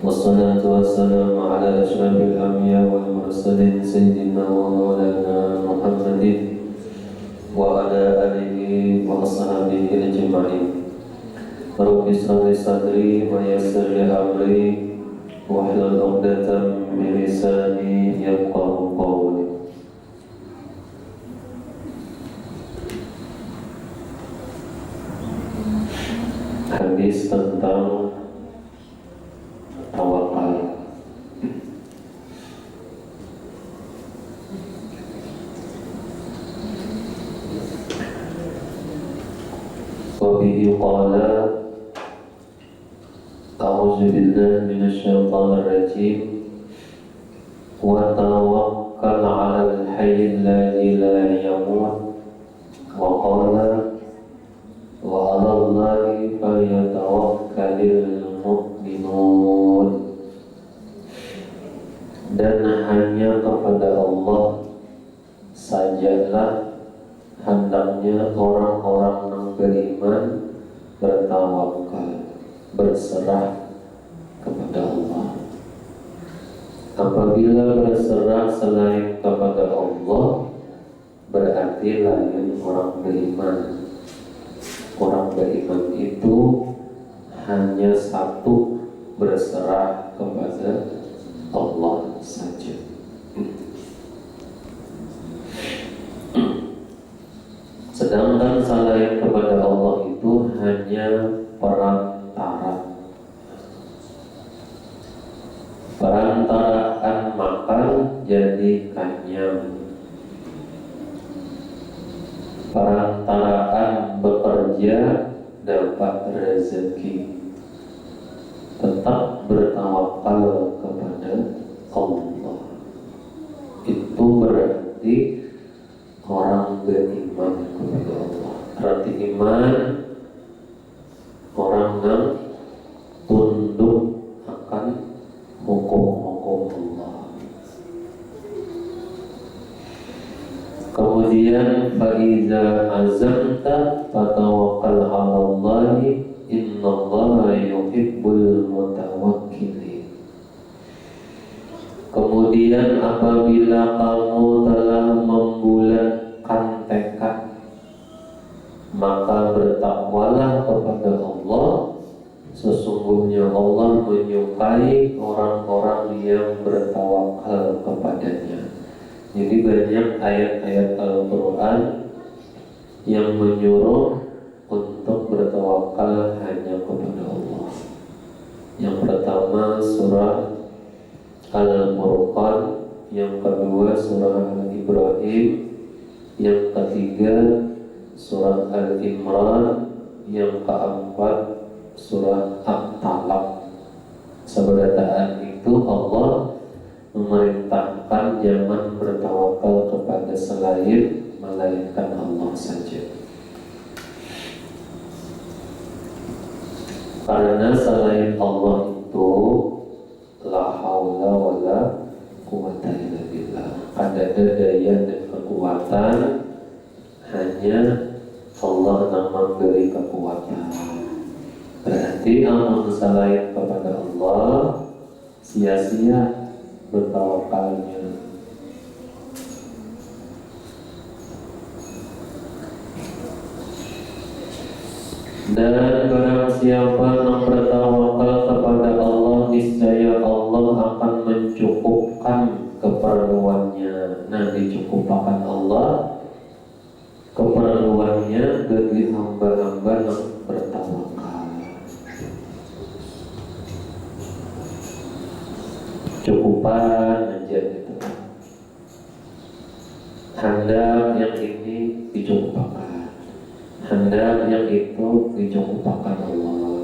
والصلاة والسلام على أشرف الأنبياء والمرسلين سيدنا ومولانا محمد وعلى آله وأصحابه أجمعين. رب اشرح لي صدري ويسر لي أمري واحلل عقدة من لساني يفقهوا قولي. Hadis tentang tawakal. Wabihi qala a'udzu billahi minasyaitonir rajim wa tawakkal 'alal hayyil ladzi la yamut wa qala wa 'alallahi falyatawakkalul mu'minun. Dan hanya kepada Allah sajalah hendaknya orang-orang yang beriman bertawakal, berserah kepada Allah. Apabila berserah selain kepada Allah, berarti lain orang beriman. Orang beriman itu hanya satu, berserah kepada Allah saja. Sedangkan selain kepada Allah itu hanya perantaraan makan jadi kenyang, perantaraan bekerja dapat rezeki. Tetap bertawakal kepada Allah, itu berarti orang beriman kepada Allah. Berarti iman orang yang tunduk akan hukum-hukum Allah. Kemudian faiza azamta fatawakkal 'alallahi innallaha yuhibbul mutawakkilin. Kemudian apabila kamu telah membulatkan tekad, maka bertakwalah kepada Allah. Sesungguhnya Allah menyukai orang-orang yang bertawakal kepadanya. Jadi banyak ayat-ayat Al-Quran yang menyuruh untuk bertawakal hanya kepada Allah. Yang pertama surah Al-Furqan, yang kedua surah Al-Ibrahim, yang ketiga surah Al-Imran, yang keempat surah At-Talaq. Seberataan itu Allah memerintahkan jangan bertawakal kepada selain melainkan Allah saja. Karena selain Allah itu la haula wala quwwata illa billah, ada daya dan kekuatan hanya Allah yang memberi kekuatan. Berarti amal selain kepada Allah sia-sia bertawakalnya. Dan barang siapa yang bertawakal kepada Allah, niscaya Allah akan mencukupkan keperluannya. Nah, dicukupkan Allah keperluannya bagi hamba-hamba yang bertawakal. Cukupan aja gitu. Hendak yang ini dicukupkan, hendak yang itu dicukupkan Allah.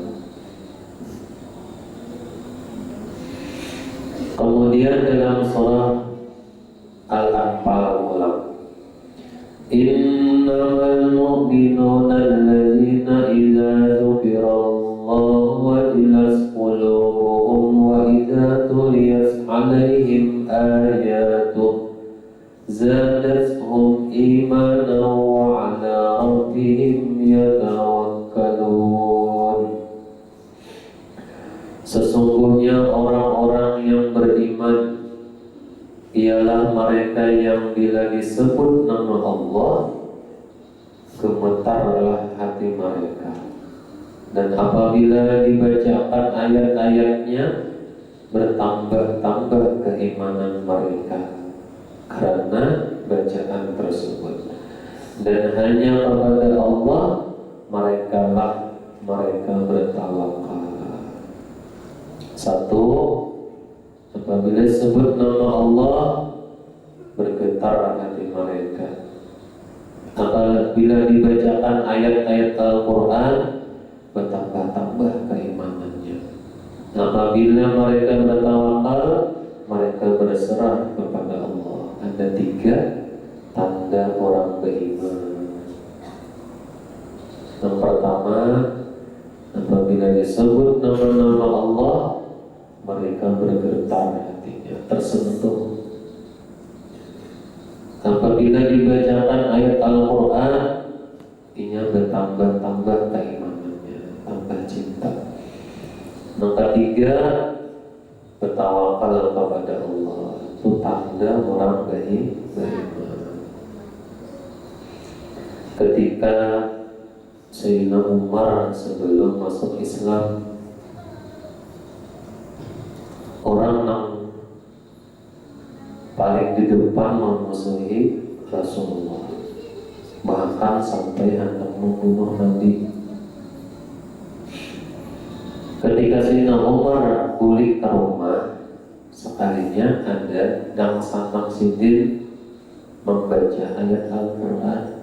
Kemudian dalam surah Al-Anfal ulang, innamal mu'minuna alladzina idza dzukirallahu wajilat qulubuhum wa idza tuliyat 'alaihim ayatuhu zadatuhum imanan wa 'ala rabbihim yatawakkalun. Sesungguhnya orang adalah mereka yang bila disebut nama Allah gemetarlah hati mereka, dan apabila dibacakan ayat-ayatnya bertambah-tambah keimanan mereka karena bacaan tersebut. Dan hanya kepada Allah mereka bertawakal. Satu, apabila sebut nama Allah bergetar hati mereka. Apabila dibacakan ayat-ayat Al-Quran bertambah-tambah keimanannya. Apabila mereka bertawakal, mereka berserah kepada Allah. Ada 3 tanda orang beriman. Yang pertama, apabila disebut nama-nama Allah, mereka bergetar hatinya, tersentuh. Apabila dibacakan ayat Al-Quran, hatinya bertambah-tambah keimanannya, tambah cinta. Yang ketiga, bertawakal kepada Allah. Itu tanda orang beriman. Ketika Sayyidina Umar sebelum masuk Islam, orang yang paling di depan memusuhi Rasulullah, bahkan sampai hendak membunuh Nabi. Ketika Sayyidina Umar balik ke rumah, sekalinya ada Dang Sidin membaca ayat Al-Quran.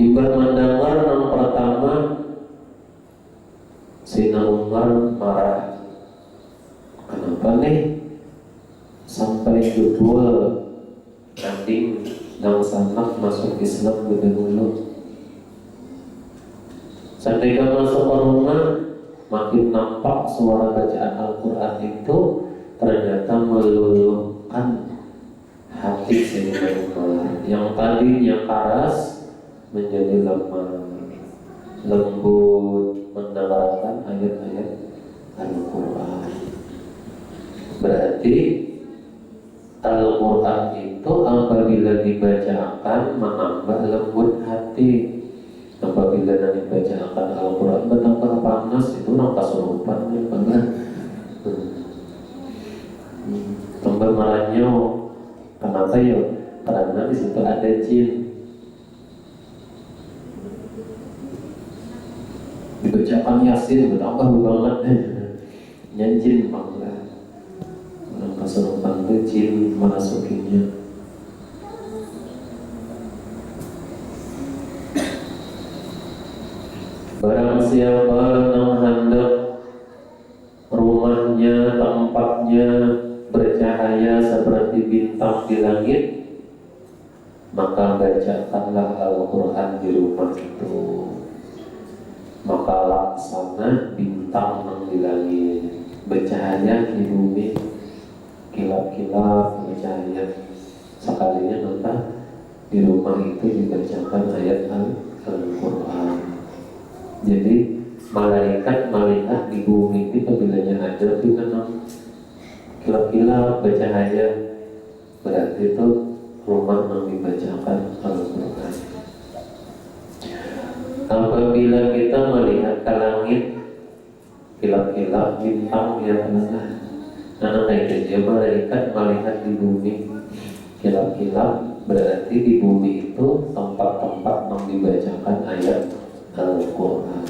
Imbah mendengar yang pertama, Sayyidina Umar marah. Kenapa nih sampai kedua gading Dang Sanak masuk Islam lebih dulu? Ketika masuk ke rumah, makin nampak suara bacaan Al-Quran itu ternyata meluluhkan hati Sayyidina Umar. Yang tadinya keras menjadi lemah, lembut mendengarkan ayat-ayat Al-Quran. Berarti Al-Quran itu apabila dibacakan menambah lembut hati. Apabila nanti bacakan Al-Quran betapa panas, itu orang kasurupan ya banget. Tambah marahnya, kenapa ya? Karena di situ ada jin. Dibacakan Yasin betapa banget, nyanjin bangga. Orang kasurupan itu jin masukinya. Barang siapa yang hendak rumahnya, tempatnya bercahaya seperti bintang di langit, maka bacakanlah Al-Quran di rumah itu. Maka laksana bintang yang di langit, bercahaya di bumi, kilap-kilap bercahaya. Sekalinya maka di rumah itu dibacakan ayat Al-Quran. Jadi malaikat melihat di bumi itu apabila ada dengan kilap-kilap bercahaya, berarti itu rumah yang dibacakan Al-Quran. Apabila kita melihat ke langit kilap-kilap bintang yang tengah, karena itu malaikat melihat di bumi kilap-kilap, berarti di bumi itu tempat-tempat yang dibacakan ayat Al-Quran.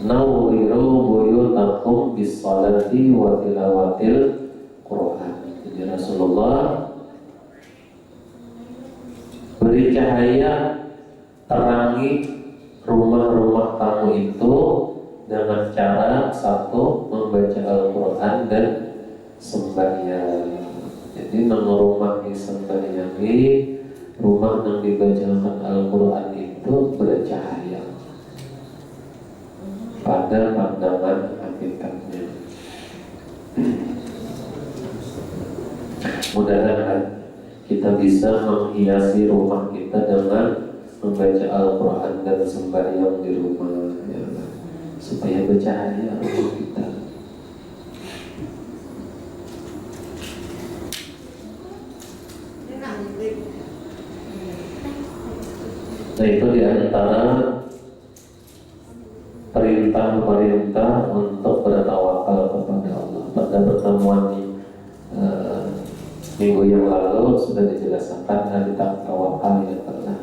Nawwiru buyutakum bis-salati wa tilawatil Quran. Jadi Rasulullah beri cahaya, terangi rumah-rumah kamu itu dengan cara satu, membaca Al-Quran dan sembahyang. Jadi nama rumah disembahyangi, rumah yang dibacakan Al-Quran itu bercahaya pada pandangan hakikatnya. Mudah-mudahan kita bisa menghiasi rumah kita dengan membaca Al-Quran dan sembahyang di rumah, ya, supaya bercahaya rumah kita. Nah, itu di antara perintah-perintah untuk bertawakal kepada Allah. Pada pertemuan minggu yang lalu sudah dijelaskan tentang tawakal yang pernah.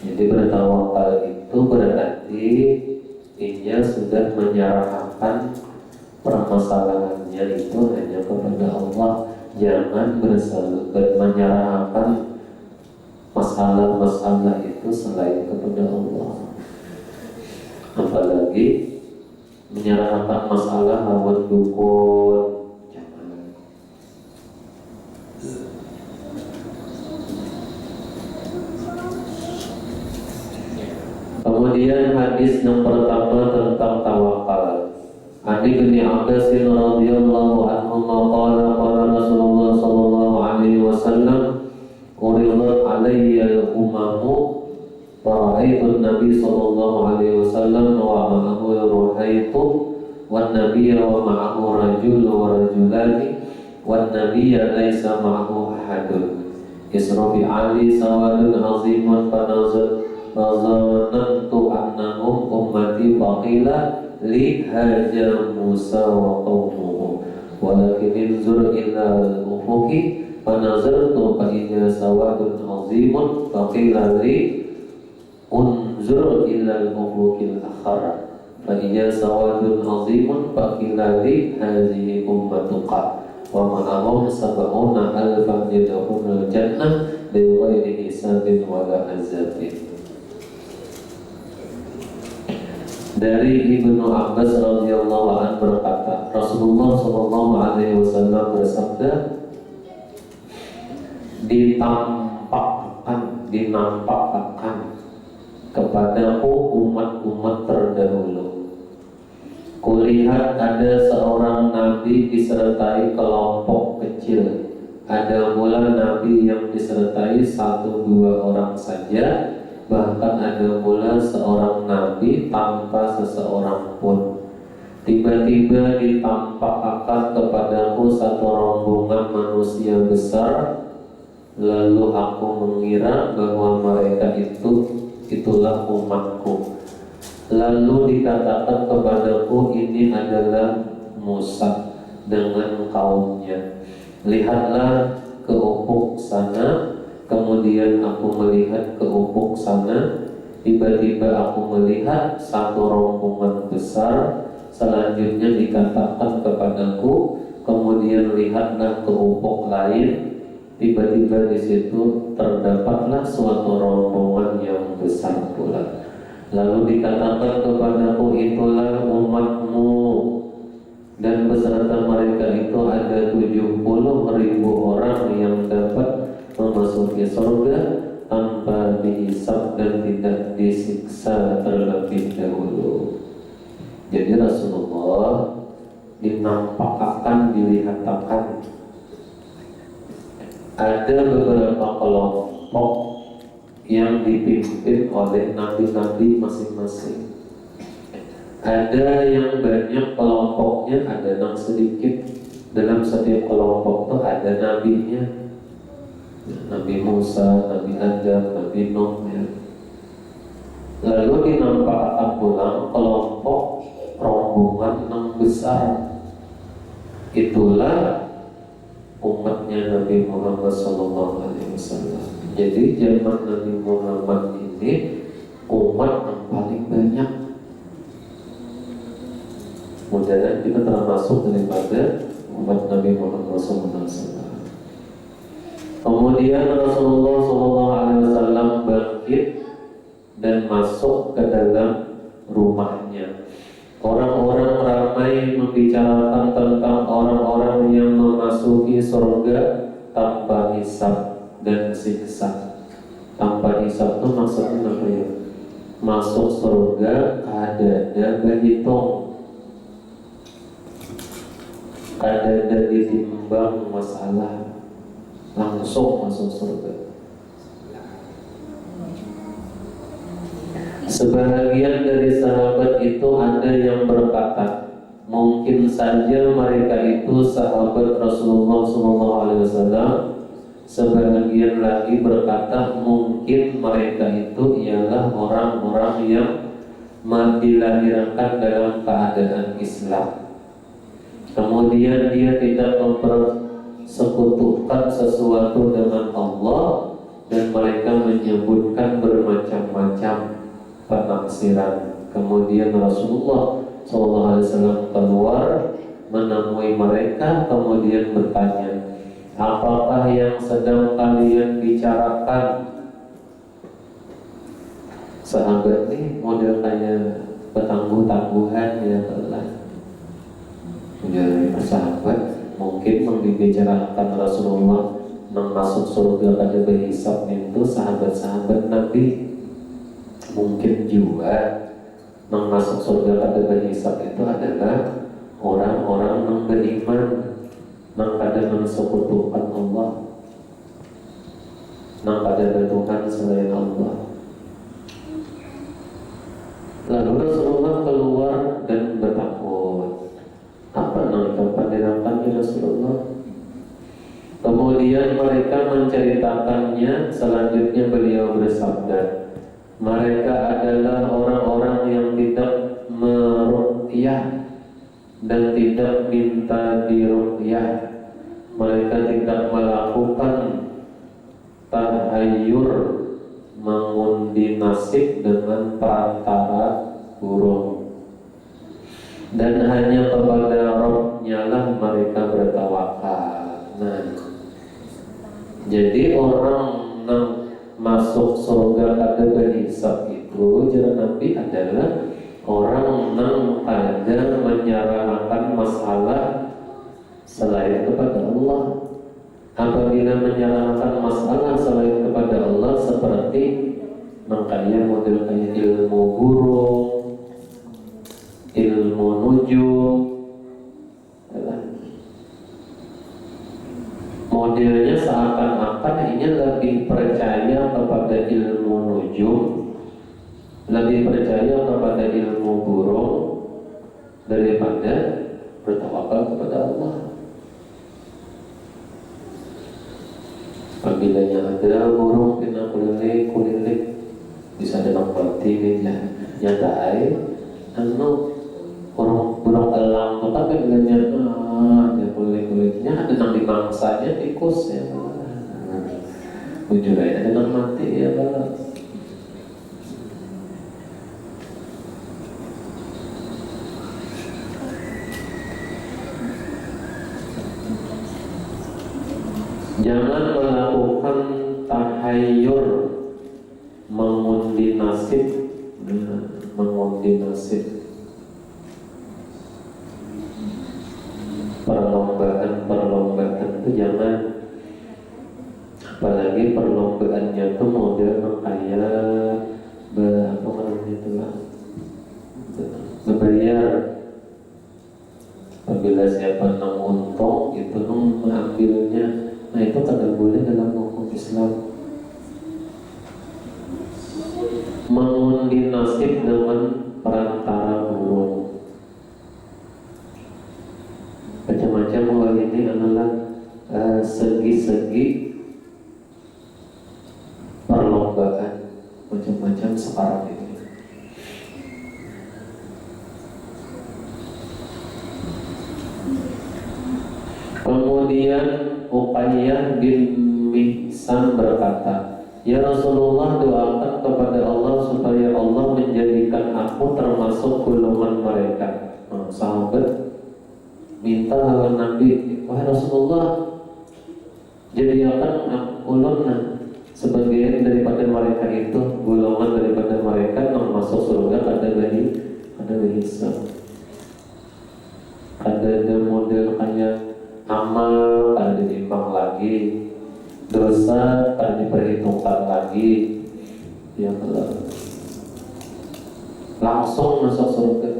Jadi bertawakal itu berarti dia sudah menyerahkan permasalahannya itu hanya kepada Allah. Jangan menyerahkan masalah-masalah itu selain kepada Allah. Apalagi menyerahkan masalah lawan dukun, jangan. Kemudian hadis yang pertama tentang tawakal. Ani bin Abbas radhiyallahu anhu qala qala Rasulullah sallallahu alaihi wasallam uridat alayya umamu fara'aitu Nabi sallallahu alaihi wasallam wa ma'ahu ruhaitu wan nabiyya wa ma'ahu rajul wa rajulani wan nabiyya laysa ma'ahu ahadun isra bi ali sawadun azimun nazantu annahum ummati faqila li haja Musa wa qawmuhu walakin inzur ila al-ufuqi fanazartu fa idza sawadun azimun faqila li unzur ila al-ufuqil akhar fa idza sawadun azimun faqila li hadhihi ummatuka wa ma'ahum sab'una alfan yadkhulul jannah bighairi hisabin wala azabin. Dari Ibnu Abbas radhiyallahu anhu berkata, Rasulullah sallallahu alaihi wasallam bersabda, dinampakkan kepadaku umat-umat terdahulu. Kulihat ada seorang nabi disertai kelompok kecil. Ada pula nabi yang disertai 1-2 orang saja. Bahkan ada pula seorang nabi tanpa seseorang pun. Tiba-tiba ditampakkan kepadaku satu rombongan manusia besar. Lalu aku mengira bahwa mereka itulah umatku. Lalu dikatakan kepadaku, ini adalah Musa dengan kaumnya. Lihatlah ke ufuk sana. Kemudian aku melihat ke ufuk sana. Tiba-tiba aku melihat satu rombongan besar. Selanjutnya dikatakan kepadaku, kemudian lihatlah ke ufuk lain. Tiba-tiba di situ terdapatlah suatu rombongan yang besar pula. Lalu dikatakan kepadaku, itulah umatmu, dan beserta mereka itu ada 70.000 orang yang dapat memasuki surga tanpa dihisab dan tidak disiksa terlebih dahulu. Jadi Rasulullah dinampakkan, dilihatkan ada beberapa kelompok yang dipimpin oleh nabi-nabi masing-masing. Ada yang banyak kelompoknya, ada yang sedikit. Dalam setiap kelompok itu ada nabinya. Nabi Musa, Nabi Adam, Nabi Nuh ya. Lalu dinampakkan pulang kelompok rombongan yang besar. Itulah umatnya Nabi Muhammad SAW. Jadi zaman Nabi Muhammad ini umat yang paling banyak. Mudah-mudahan kita termasuk daripada umat Nabi Muhammad SAW. Kemudian Rasulullah SAW bangkit dan masuk ke dalam rumahnya. Orang-orang ramai membicarakan tentang orang-orang yang memasuki surga tanpa hisab dan siksa. Tanpa hisab itu maksudnya apa ya? Masuk surga kadada berhitung, kadada ditimbang masalah, langsung masuk surga. Sebahagian dari sahabat itu ada yang berkata, mungkin saja mereka itu sahabat Rasulullah SAW Sebagian lagi berkata mungkin mereka itu ialah orang-orang yang dilahirkan dalam keadaan Islam. Kemudian dia tidak mempersekutukan sesuatu dengan Allah, dan mereka menyebutkan bermacam-macam penafsiran. Kemudian Rasulullah SAW keluar menemui mereka, kemudian bertanya, apakah yang sedang kalian bicarakan? Sahabat ini model kayak petangguh-tangguhan ya Allah. Menjadi sahabat mungkin membicarakan Rasulullah masuk surga pada berhisab itu sahabat-sahabat Nabi. Mungkin juga masuk surga pada berhisab itu adalah orang-orang yang beriman, yang pada mensekutukan Allah, yang pada bertuhan selain Allah. Lalu Rasulullah keluar dan bertakut. Apa namanya pendidikan Rasulullah? Kemudian mereka menceritakannya. Selanjutnya beliau bersabda, mereka adalah orang-orang yang tidak meruqyah dan tidak minta diruqyah. Mereka tidak melakukan tahayyur, mengundi nasib dengan perantara burung, dan hanya kepada Rabb-Nya lah mereka bertawakal. Nah, jadi orang yang masuk surga pada berhisab itu jalan Nabi adalah orang yang ada menyerahkan masalah selain kepada Allah. Apabila menyerahkan masalah selain kepada Allah, seperti makanya model kayak ilmu burung, ilmu nujum, modelnya seakan-akan ini lebih percaya kepada ilmu nujum, lebih percaya kepada ilmu burung daripada bertawakal kepada Allah. Apabila ada burung kena kulilik bisa dinamati ya nyatai burung elang itu tapi bilangnya dia kulit-kulitnya ada yang dimangsanya tikus ya bujur aja ada yang mati ya balas. Jangan melakukan tahayyur, mengundi nasib, mengundi nasib. Perlombaan itu jangan, apalagi perlombaannya itu model kayak apa namanya itu lah, berbayar. Apabila siapa yang untung itu mengambilnya, nah itu tidak boleh dalam hukum Islam. Mengundi nasib dengan perantara burung, macam-macam. Hal ini adalah segi-segi perlombaan macam-macam sekarang ini. Kemudian Uqayyah bin Mihsan berkata, ya Rasulullah, doakan kepada Allah supaya Allah menjadikan aku termasuk golongan mereka. Sahabat minta kepada Nabi, wahai Rasulullah, jadikan ulun sebagian daripada mereka itu, golongan daripada mereka yang masuk surga ada hisab. Ada model kayak amal kan ditimbang lagi, dosa kan diperhitungkan lagi, ya langsung masuk surga.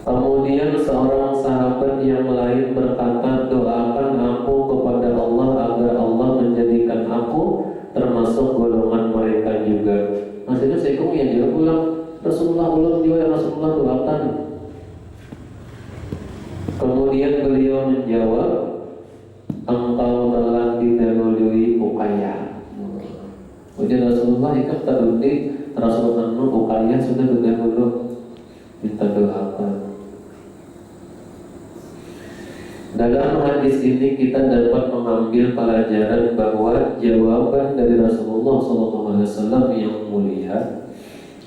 Kemudian seorang sahabat yang lain berkata, doakan aku kepada Allah agar Allah menjadikan aku termasuk golongan mereka juga. Maksudnya saya kok ya dia pulang, Rasulullah ulang juga, Rasulullah doakan. Kemudian beliau menjawab, Ujar Rasulullah ikut tadundi Rasulullah ukayah sudah dulu minta doakan. Dalam hadis ini kita dapat mengambil pelajaran bahwa jawaban dari Rasulullah SAW yang mulia,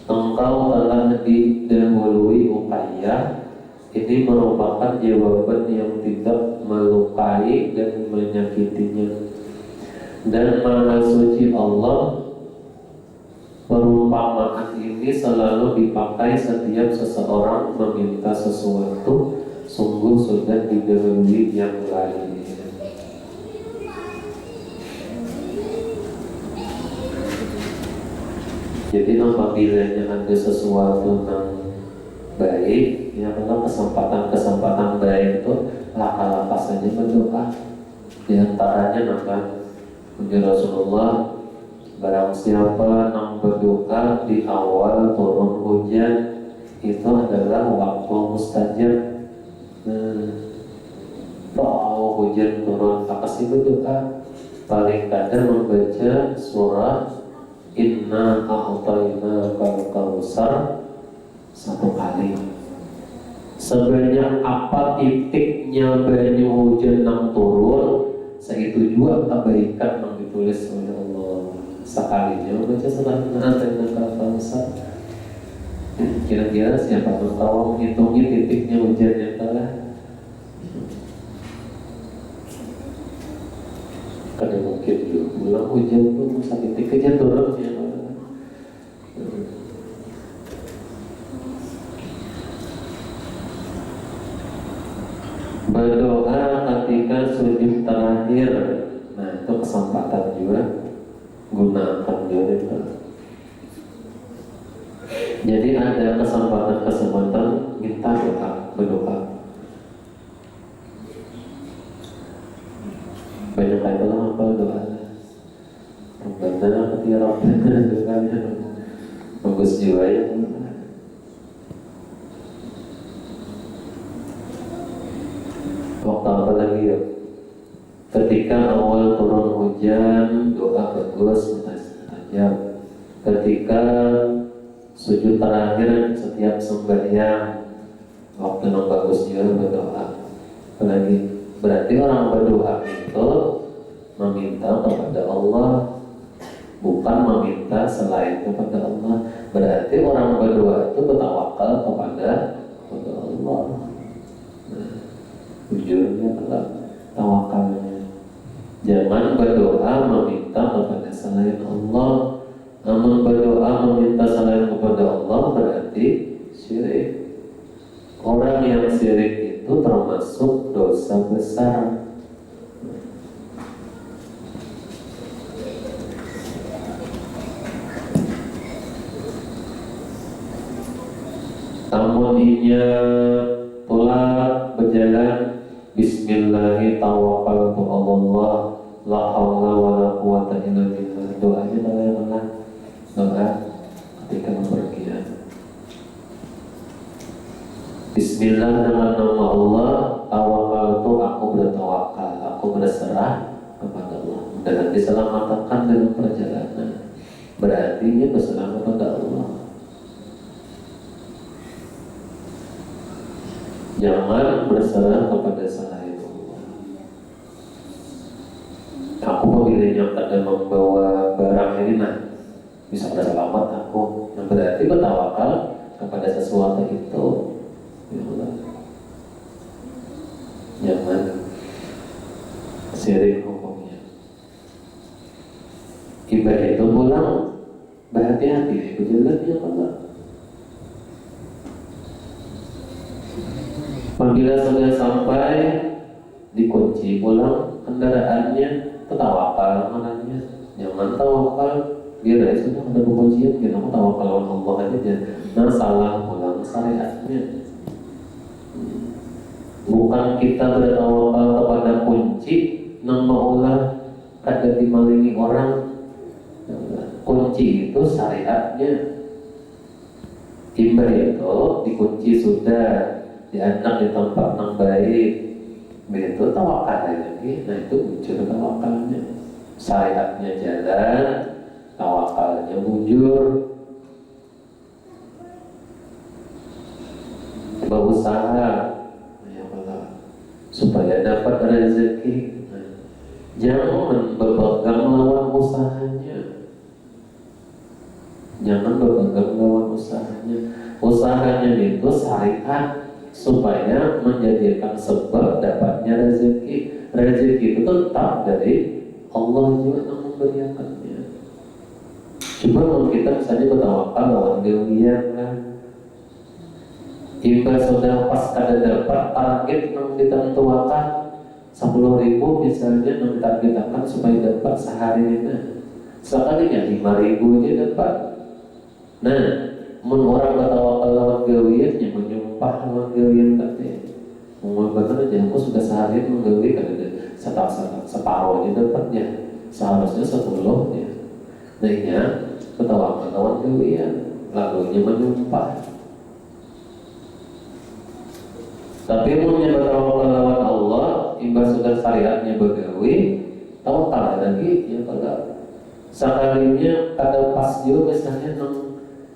engkau telah didahului Uqayyah, ini merupakan jawaban yang tidak melukai dan menyakitinya. Dan Maha Suci Allah, perumpamaan ini selalu dipakai setiap seseorang meminta sesuatu, sungguh sudah didahului yang lain. Jadi apabila ada sesuatu yang baik, ya memang kesempatan baik itu laka-laka saja berdoa. Di antaranya Nabi Rasulullah, barang siapa yang berdoa di awal turun hujan, itu adalah waktu mustajab. Doa hujan turun, makasih berdoa. Paling kadang membaca surah Inna a'tayna kal-kautsar 1 kali. Sebanyak apa titiknya banyu hujan yang turun, seitu juga kebaikan yang ditulis oleh Allah. Sekalinya membaca surah Inna a'tayna kal-kautsar. Kira-kira siapa yang tahu menghitungi titiknya hujan yang telah? Karena mungkin juga pulang hujan pun sakit titik turun ya. Berdoa ketika sujud terakhir, nah itu kesempatan juga, gunakan juga. Jadi ada kesempatan minta doa, berdoa. Banyak kali apa doa? Rabbana ketika Rabbana doanya bagus juga ya. Waktu apa lagi ya? Ketika awal turun hujan, doa bagus, mustajab. Ketika sujud terakhir setiap sembahyang, waktu yang bagus juga berdoa. Apalagi berarti orang berdoa itu meminta kepada Allah, bukan meminta selain kepada Allah. Berarti orang berdoa itu bertawakal kepada Allah. Tujuannya adalah tawakalnya. Jangan berdoa meminta kepada selain Allah. Namun berdoa meminta selain kepada Allah berarti syirik. Orang yang syirik itu termasuk dosa besar. Namun inya pula berjalan Bismillahi tawakkaltu Allah la haula wala quwata illa billah. Doanya bagaimana? Doa ketika bepergian. Bismillah, dengan nama Allah, tawakkaltu, aku bertawakal, aku berserah kepada Allah. Dan diselamatkan dalam perjalanan. Berarti dia berserah kepada Allah. Jangan berserah kepada selain Allah. Aku memilihnya pada membawa barang ini, bisa berselamat aku. Yang berarti bertawakal kepada sesuatu itu. Ya Allah. Jangan syirik hukumnya. Ibadah itu pulang berhati-hati. Berjalan ya Allah. Apabila sudah sampai dikunci pulang kendaraannya, tawakal mananya. Jangan tawakal biar sudah ada penguncian, kita mau tawakal Allah aja. Nah salah pulang syariatnya. Bukan kita bertawakal kepada kunci nang maulah kada dimalingi orang. Kunci itu syariatnya. Timbah itu dikunci sudah, dianak di tempat yang baik, begitu tawakal lagi. Nah itu muncul tawakalnya. Syariatnya jalan, tawakal usahanya bujur, berusaha ya Allah, supaya dapat rezeki. Jangan berpegang lawan usahanya. Jangan berpegang lawan usahanya. Usahanya itu syariat supaya menjadikan sebab dapatnya rezeki. Rezeki itu tetap dari Allah juga yang memberikannya. Cuma kalau kita misalnya bertawakal lawan dunia kan, jika sudah pas kada dapat target yang ditentukan 10.000 misalnya yang ditargetkan supaya dapat sehari ini, sekalinya 5.000 aja dapat. Nah, mun orang bertawakal lawan gawian yang menyumpah lawan gawian katanya, mau bener aja aku sudah sehari menggawi kan ada separuh aja dapatnya, seharusnya 10 ya. Nah ini bertawakal lawan gawian, lalunya menyumpah. Tapi mun bertawakal lawan Allah, imbas sudah syariatnya begawi, tawakal lagi ya kalau sekalinya kada pas juga misalnya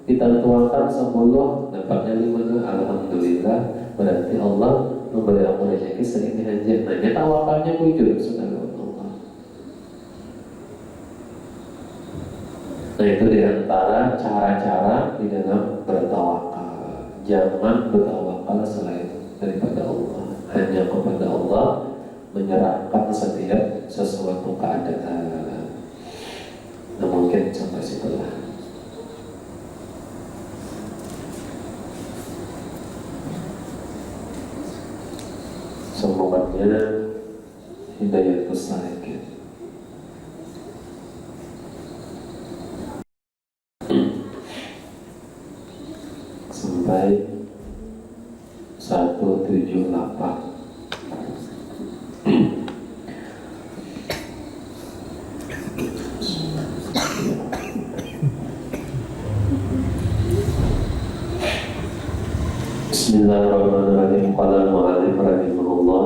ditentukan 10 dapatnya 5, alhamdulillah berarti Allah memberi aku rezeki segini aja. Nah ini tawakalnya bujur sudah lawan Allah. Nah itu diantara cara-cara di dalam bertawakal. Jangan bertawakal selain daripada Allah. Hanya kepada Allah menyerahkan setiap sesuatu keadaan. Nah mungkin sampai situlah. Semuanya hidayah salikin. Sampai 178. Bismillahirrahmanirrahim. Qala al-mu'allif rahimahullah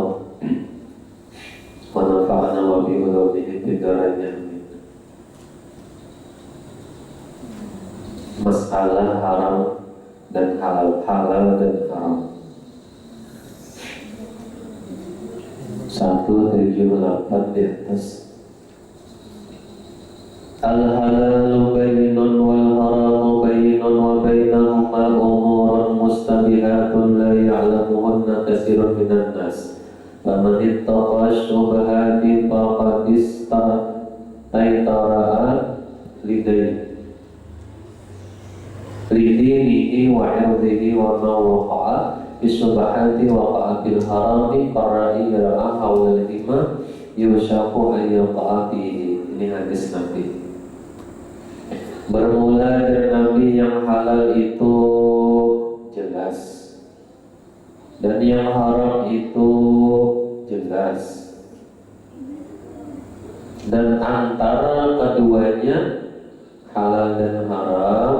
wa nafa'ana wa bi ulumihi fid dharain amin. Masalah haram dan halal, halal dan haram. 178 di atas. Al-halalu bayyinun wal haramu bayyinun wa bainahuma umurun mustabihatun la ya'lamuhunna katsirun minan nas. Faman ittaqa syubhati faqad istaytara lidinihi wa irdihi wa ma waqa'a bisyubhati waqa'a bil harami qarra'i ra'a hawla al-hima yushaku ayyaqa'a fihi. Ini hadis Nabi. Bermula dari Nabi yang halal itu jelas dan yang haram itu jelas, dan antara keduanya halal dan haram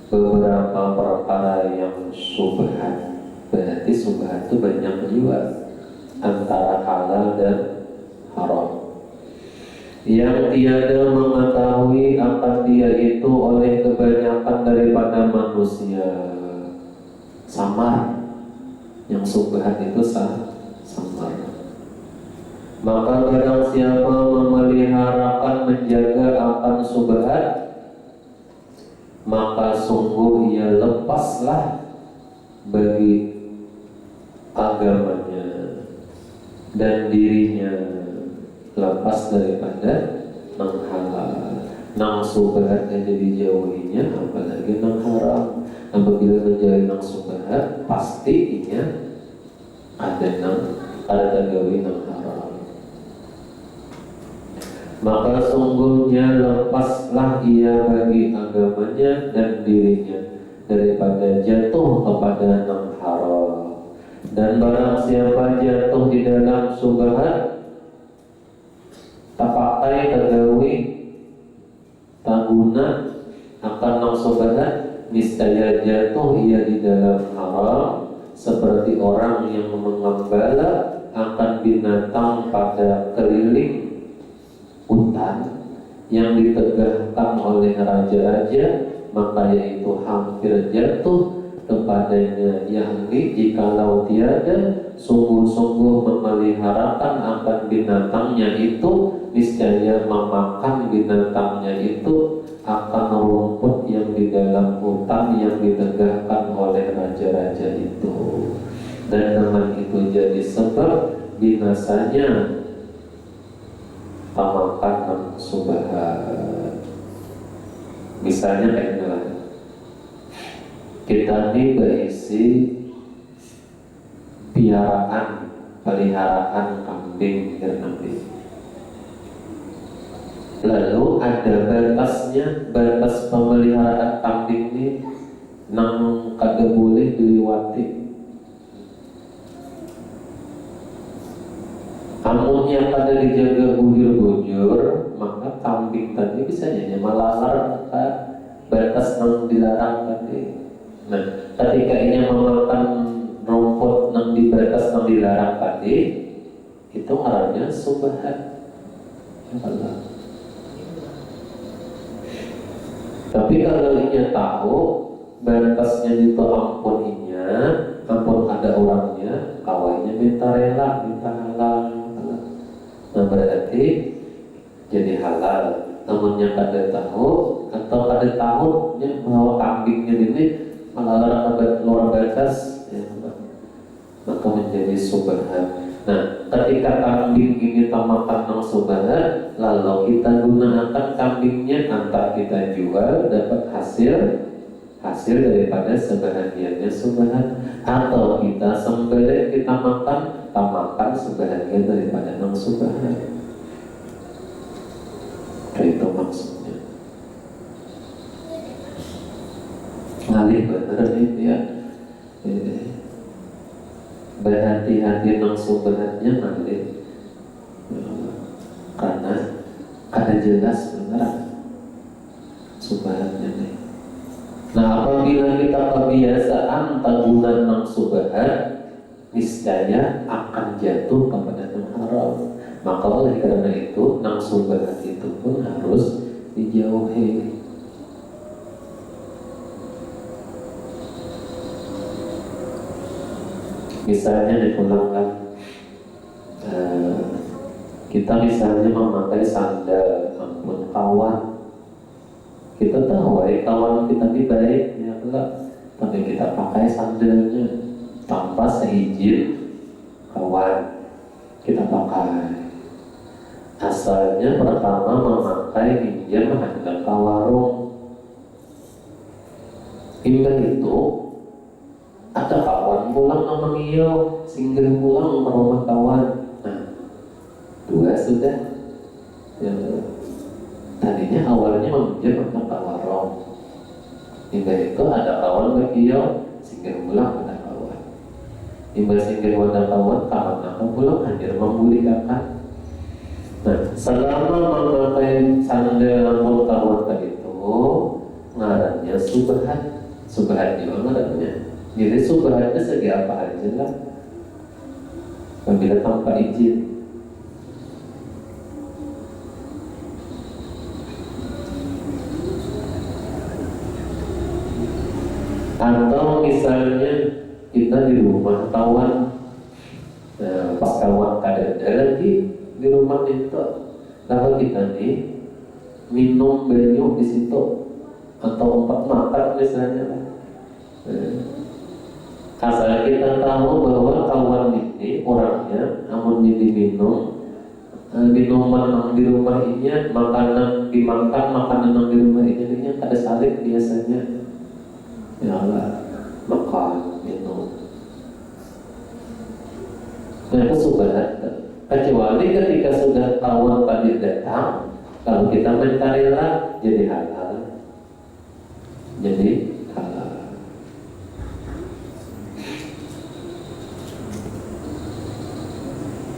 beberapa perkara yang syubhat. Berarti syubhat itu banyak juga antara halal dan haram yang tiada mengetahui akan dia itu oleh kebanyakan daripada manusia. Samar, yang subhat itu samar. Maka barang siapa memeliharakan menjaga akan subhat, maka sungguh ia lepaslah bagi agamanya dan dirinya, lepas daripada nang halal. Nang subhat jadi dijauhinya, apalagi nang haram. Apabila menjauhi nang subhat, pasti inya ada tagawi nang haram. Maka sungguhnya lepaslah ia bagi agamanya dan dirinya daripada jatuh kepada nang haram. Dan barang siapa jatuh di dalam subhat, tapakai tagawi taguna akan nang subhat, niscaya jatuh ia di dalam haram seperti orang yang mengembala akan binatang pada keliling hutan yang ditegakkan oleh raja-raja, maka yaitu hampir jatuh kepadanya, yakni jikalau tiada sungguh-sungguh memeliharakan akan binatangnya itu, niscaya memakan binatangnya itu akan rumput yang di dalam hutan yang ditegakkan oleh raja-raja itu, dan dengan itu jadi sebab binasanya pamakan subhat. Misalnya kayak gini, kita ini berisi peliharaan kambing nanti. Lalu ada batasnya, batas pemeliharaan kambing ini nang kada boleh diliwati. Amunnya pada dijaga bujur-bujur, maka kambing tadi bisa jadi malalar ke batas yang dilarang tadi. Nah, ketika ini memakan rumput yang di batas yang dilarang tadi, itu arahnya subhat. Tapi kalau ini tahu batasnya itu ampuninya, ampun ada orangnya, kawainya minta rela, minta halal. Nah berarti jadi halal. Namunnya kada tahu atau kada tahu bahwa kambingnya ini malah luar batas, ya, maka menjadi subhat. Nah, ketika kambing ini makan yang subhat, lalu kita gunakan kambingnya, entah kita jual dapat hasil daripada sebahagiannya subhat, atau kita sembelih kita makan sebahagian daripada yang subhat. Itu maksudnya. Ngalih bener itu ya. Berhati-hati yang subhatnya ngalih. Karena ada jelas benar subhatnya nih. Nah, apabila kita kebiasaan tagunan yang subhat, niscaya akan jatuh kepada yang haram. Maka oleh karena itu nang subhat itu pun harus dijauhi. Misalnya dipulangkan, kita misalnya memakai sandal ampun kawan, kita tahu kawan kita ini baik ya enggak, tapi kita pakai sandalnya tanpa seizin kawan, kita pakai. Asalnya pertama memakai pinjam hendak ke warung. Hingga itu ada kawan pulang sama iyo, singgah pulang ke rumah kawan. Nah, dua sudah. Ya, tadinya awalnya meminjam hendak ke warung. Hingga itu ada kawan bagi iyo, singgah pulang pada kawan. Hingga singgah pada kawan, kawan pulang hadir membuli kakak. Nah, selama memakai sandal kawan tadi itu, ngarannya subhat. Subhat juga ngarannya. Jadi subhatnya segi apa aja lah, apabila tanpa izin. Atau misalnya kita di rumah kawan, pas kawan kada ada lagi di rumah itu, lalu kita nih minum banyu di situ atau empat makan misalnya. Asal kita tahu bahwa kawan ini orangnya, namun diminum minuman yang di rumah ini, makanan dimakan, makanan yang di rumah ini ada salik biasanya. Ya Allah, makan, minum. Nah itu subhat. Kecuali ketika sudah kawan tadi datang, kalau kita minta rela, jadi halal. Jadi halal.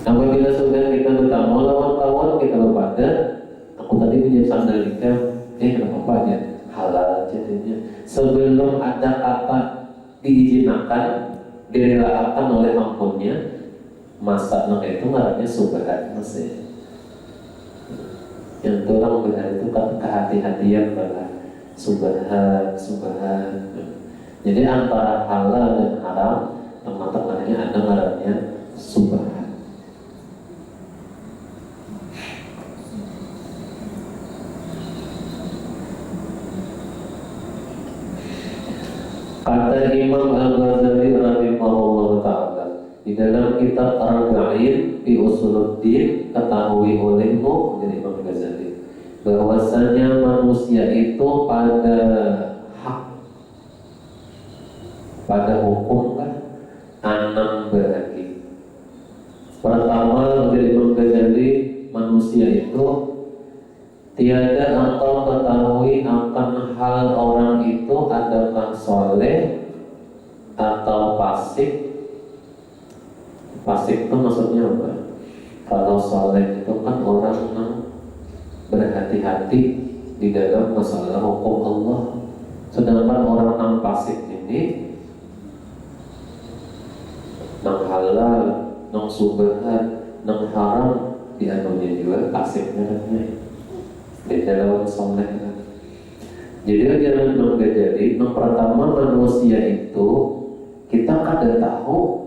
Apabila sudah kita bertamu lawan kawan, kita berpada, aku tadi punya sandal nikah, kenapa aja halal jadinya. Sebelum ada kata diizinkan, direlakan oleh ampunnya, masa itu ngarannya subhat masih. Yang orang benar itu kan kehati-hatian pada subhan. Jadi antara halal dan haram teman-temannya ada ngarannya subhan. Kata Imam Al-Ghazali rahimahullah ta'ala di dalam kitab Arba'in fi Usuluddin, ketahui olehmu dari Imam Ghazali bahwasanya manusia itu pada hak, pada hukum kan enam bagi. Pertama dari Imam Ghazali, manusia itu tiada engkau ketahui akan hal orang itu adakah soleh atau fasik. Fasik itu maksudnya apa? Kalau soleh itu kan orang yang berhati-hati di dalam masalah hukum Allah. Sedangkan orang yang fasik ini nang halal, nang subhan, nang haram dianunya juga fasiknya katanya. Di dalam soleh kan. Jadi jangan menggajari. Yang pertama manusia itu kita kada tahu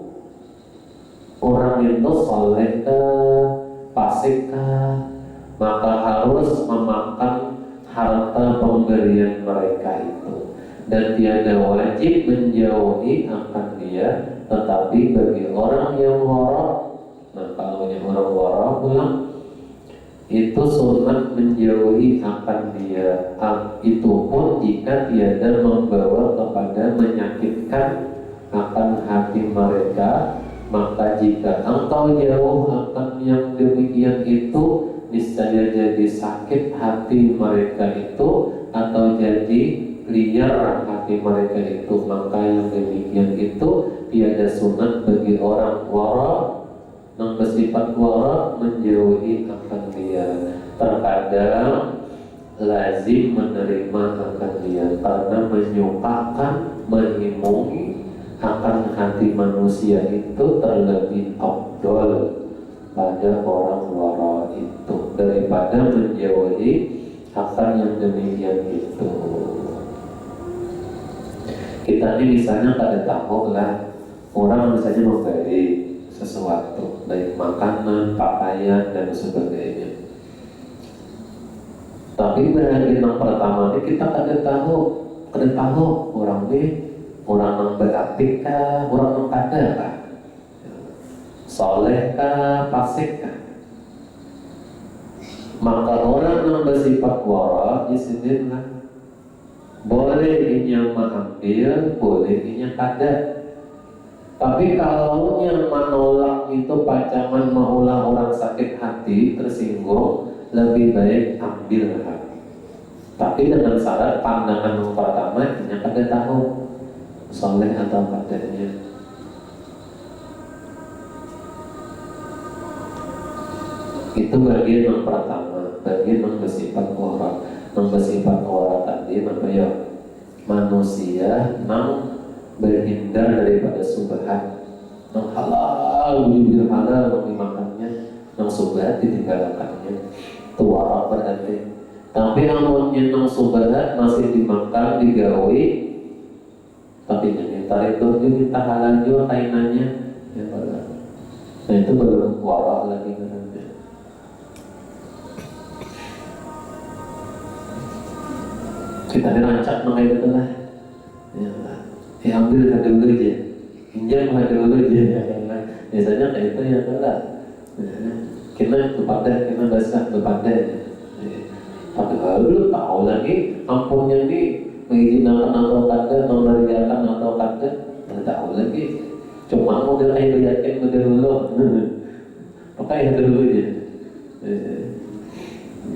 orang itu soleh kah, fasik kah, maka harus memakan harta pemberian mereka itu dan tiada wajib menjauhi akan dia. Tetapi bagi orang yang wara, nah kalau yang orang wara pulang itu sunat menjauhi akan dia. Itu pun jika tiada membawa kepada menyakitkan akan hati mereka. Maka jika engkau jauh akan yang demikian itu, niscaya jadi sakit hati mereka itu atau jadi liar hati mereka itu. Maka yang demikian itu tiada sunat bagi orang wara yang bersifat wara menjauhi akan dia. Terkadang lazim menerima akan dia karena menyukakan, mengimungi akan hati manusia itu terlebih afdol pada orang wara itu daripada menjauhi akan yang demikian itu. Kita ini misalnya kada tahu lah orang misalnya memberi sesuatu, baik makanan, pakaian dan sebagainya. Tapi bagian yang pertama ini kita kada tahu orang ini orang yang berarti kah, orang yang kada kah, soleh kah, fasik kah. Maka orang yang bersifat wara di sini lah boleh inya mengambil, boleh inya kada. Tapi kalau yang menolak itu pacangan maulah orang sakit hati, tersinggung, lebih baik ambil hati. Tapi dengan syarat pandangan yang pertama yang kada tahu soleh atau kadanya. Itu bagian yang pertama, bagian yang bersifat wara. Yang bersifat wara tadi apa ya? Manusia yang berhindar daripada subhan, yang halal, jujur halal memakannya, yang subhan ditinggalkannya. Itu wara berarti. Tapi amun yang subhan masih dimakan, digawi, tapi yang tarik itu minta halal juga kainannya, ya Allah. Nah itu belum wara lagi namanya. Kita dirancak mengenai itu lah. Ya ambil dulu aja, pinjam dulu aja. Biasanya kayak itu ya lah. Kita kepada kita basah kepada. Padahal lu tahu lagi ampunnya ini mengizinkan atau kada, memberiakan atau kada, tidak tahu lagi. Cuma model kayak yakin model dulu, pakai dulu aja.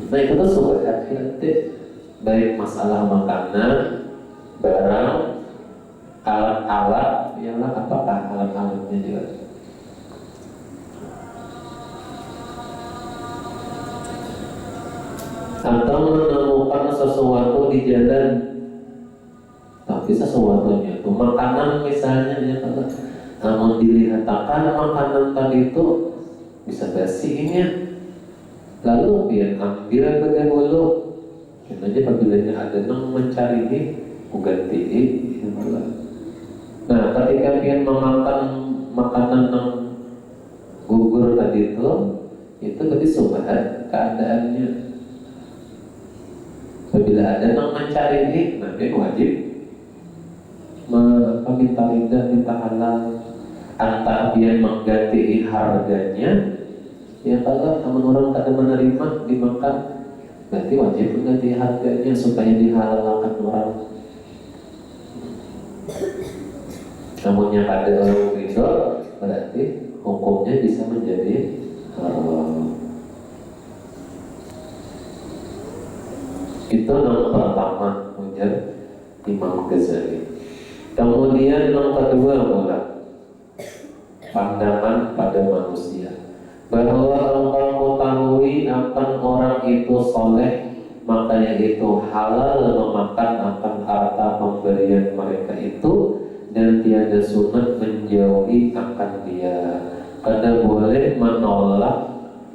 Nah itu tuh sobat hati-hati, baik masalah makanan, barang, alat-alat, ialah apakah alat-alatnya juga. Atau menemukan sesuatu di jalan, tapi sesuatunya itu makanan misalnya ya kalau namun dilihat akan makanan tadi itu bisa basinya, Lalu pian ambil berdahulu. Kita aja apabila ada nang mencari ini, ganti ini. Nah, ketika pian memakan makanan nang gugur tadi itu berarti subhat keadaannya. Apabila ada nang mencari ini, nanti wajib minta ridha, minta halal. Antara pian mengganti harganya, ya kalau teman orang tak menerima dimakan, berarti wajib mengganti harganya supaya dihalalkan orang. Namun yang ada orang ridho, berarti hukumnya bisa menjadi haram. Itu yang pertama, ujar Imam Ghazali. Kemudian yang kedua pula, pandangan pada manusia, bahwa engkau mengetahui akan orang itu soleh, makanya itu halal memakan akan harta pemberian mereka itu, dan tiada sunat menjauhi akan dia. Karena boleh menolak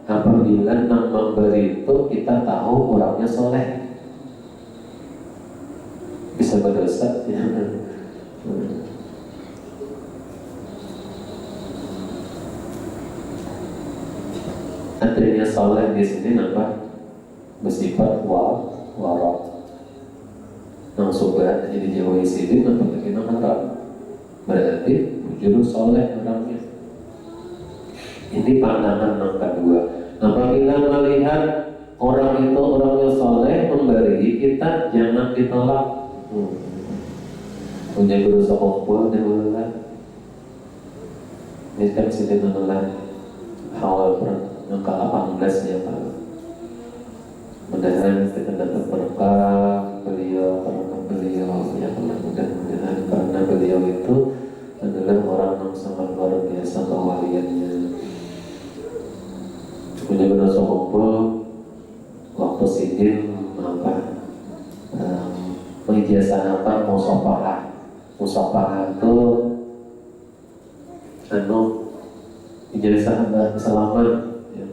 apabila nang memberi itu kita tahu orangnya soleh, bisa berdosa ya. Artinya soleh di sini apa? Bersifat warok. Nang sobat jadi dijauhi sini, apalagi nang haram. Berarti jujur soleh orangnya. Ini pandangan yang kedua. Apabila melihat orang itu orangnya soleh memberi, kita jangan ditolak. Punya guru sekumpul dan ulang. Ini kan sini menolak awal angka 18 ya Pak. Mudah-mudahan kita dapat berkah beliau ya Allah. Mudah-mudahan karena beliau itu adalah orang yang sangat luar biasa kewaliannya. Punya guru sekumpul waktu sidin mengijazahkan musafahah itu ijazah selamat ya,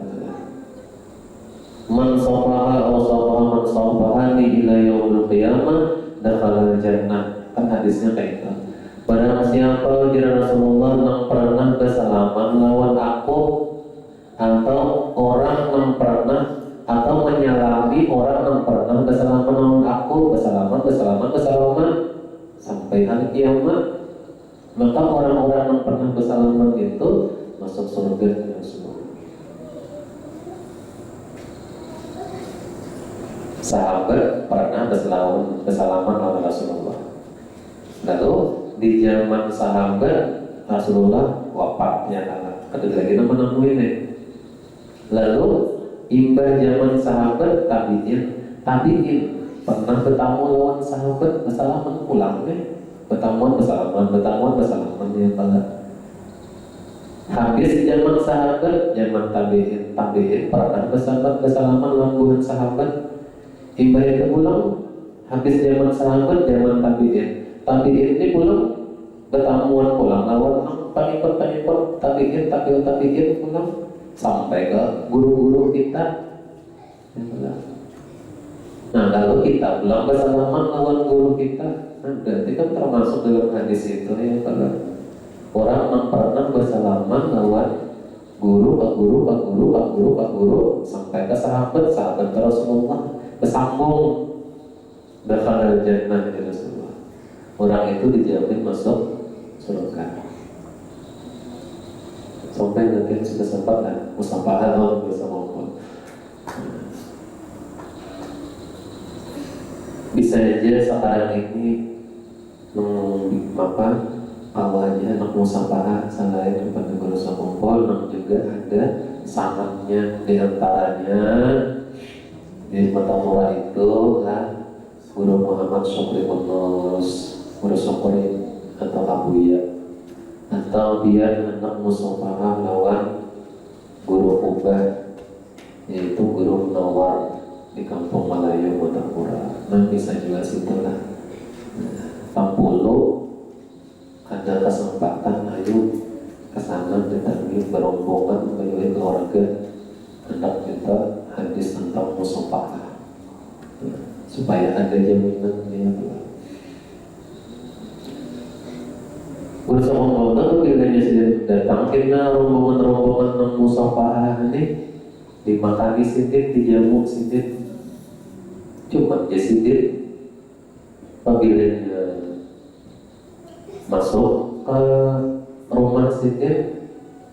man safaha aw safaha man safahani ila yaumil qiyamah dakhala jannah. Kan hadisnya kayak itu. Barang siapa kira Rasulullah yang pernah bersalaman lawan aku, atau orang yang pernah atau menyalami orang yang pernah bersalaman lawan aku, bersalaman sampai hari kiamat, maka orang-orang yang pernah bersalaman itu masuk surga semua. Sahabat pernah bersalaman lawan Rasulullah. Lalu di zaman sahabat Rasulullah wafatnya kedua lagi menemui ini. Lalu imbah zaman sahabat tabiin pernah bertamu lawan sahabat bersalaman pulang nih. Bersalaman ya pada habis zaman sahabat, zaman tabiin pernah bersalaman lawan sahabat. Imbah itu pulang habis zaman sahabat, zaman tabiin ini pulang bertamuan pulang lawan pengikut tabiin pulang sampai ke guru-guru kita. Nah kalau kita pulang bersalaman lawan guru kita, berarti kan termasuk dalam hadis itu ya kalau orang yang pernah bersalaman lawan guru sampai ke sahabat Rasulullah, kesambung dakhala jannah ya Rasulullah. Orang itu dijamin masuk surga. Sampai nanti sudah sempat lah musafahah bersama Allah. Bisa aja sekarang ini awalnya anak musafahah selain kepada guru sekumpul, juga ada sanatnya diantaranya di Matamura itu lah Guru Muhammad Syukri Munus, Guru Syukri atau Abuya, atau dia anak musafahah lawan Guru Ubah, yaitu Guru Munawar di Kampung Melayu Matamura. Nah bisa juga situ lah. Pampulu ada kesempatan ayo kesana datangi berombongan menuju keluarga anak kita musafaha supaya ada jaminan ya. Bersama Allah bilanya sudah datang kena rombongan-rombongan yang musafaha ini dimakani sidik, dijamu sidik, cuma dia sidik apabila masuk ke rumah sidik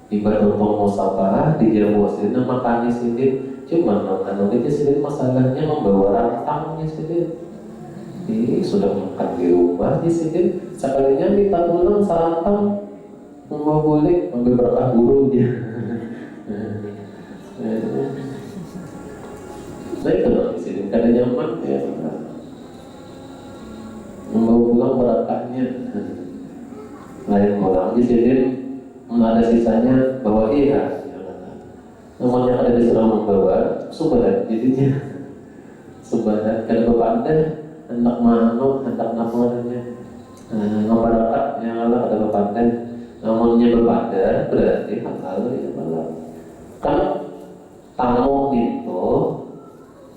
ibadah musafaha dijamu sidik, makani sidik, cuma anu itu sidik masalahnya membawa rantangnya sidik. Sudah makan di rumah di sini sekalinya minta pulang sarantang mau boleh ambil berkah guru dia. Nah itu di sini kada nyaman ya, mau pulang berkahnya. Lain orang di sini ada sisanya bawa iya, namanya ada disuruh membawa subhan jadinya subhan kada berpandai hendak manut, hendak namanya ngabarakat yang Allah ada berpadan namanya berpadan berarti halal ya halal kan tamu itu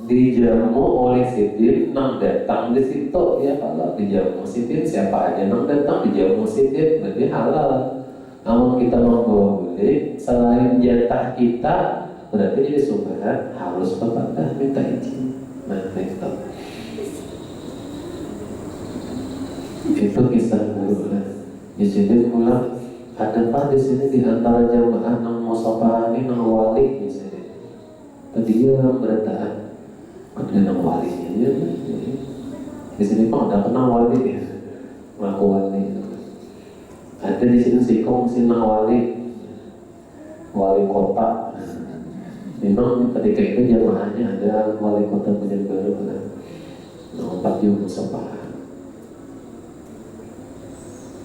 dijamu oleh sidin nang datang di situ ya halal dijamu sidin siapa aja nang datang dijamu sidin berarti halal namun kita mau boleh selain jatah kita berarti jadi subhan harus berpadan minta izin nah itu itu kisah dulu lah. Di sini pula adakah di sini di antara jamaah nang musafaha ini nang wali di sini. Tadi dia berataan ada nang walinya ya. Di sini pun ada kenal wali ya, ngaku wali. Ada di sini sikong si nang wali kota. Memang ketika itu jamaahnya ada wali kota Banjarbaru kan. Nomor 4 musafaha.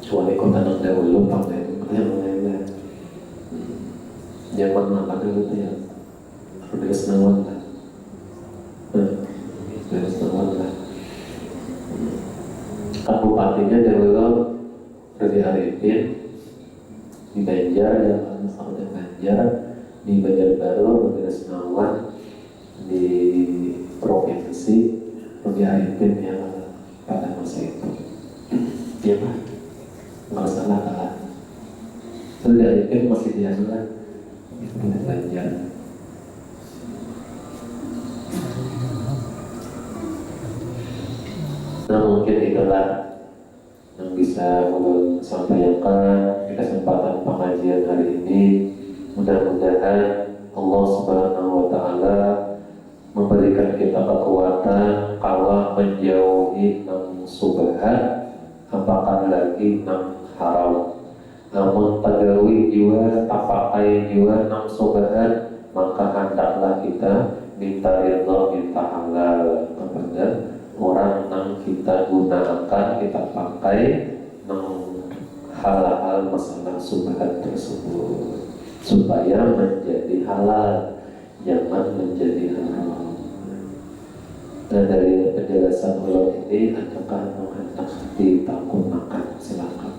Wali kota nang dahulu pakai yang lain zaman apa dulu tuh ya Rodes Nawan lah Rodes Nawan lah kabupatinya dahulu Rudi Arifin di Banjar ya sama Banjar di Banjarbaru Rodes Nawan di provinsi Rudi Arifin yang pada masa itu dia Pak nggak salah kalah sudah itu masih dia lah itu Banjar nah mungkin itulah yang bisa sampaikan di kesempatan pengajian hari ini mudah-mudahan Allah Subhanahu wa Ta'ala memberikan kita kekuatan kala menjauhi nang subhat apakah lagi nang haram namun tagawi jiwa tapakai jiwa nang sobahan maka hendaklah kita minta ridha minta halal kepada orang nang kita gunakan kita pakai nang halal masalah subhan tersebut supaya menjadi halal jangan menjadi haram. Dan dari penjelasan Allah ini adakah hendak ditakut makan silakan.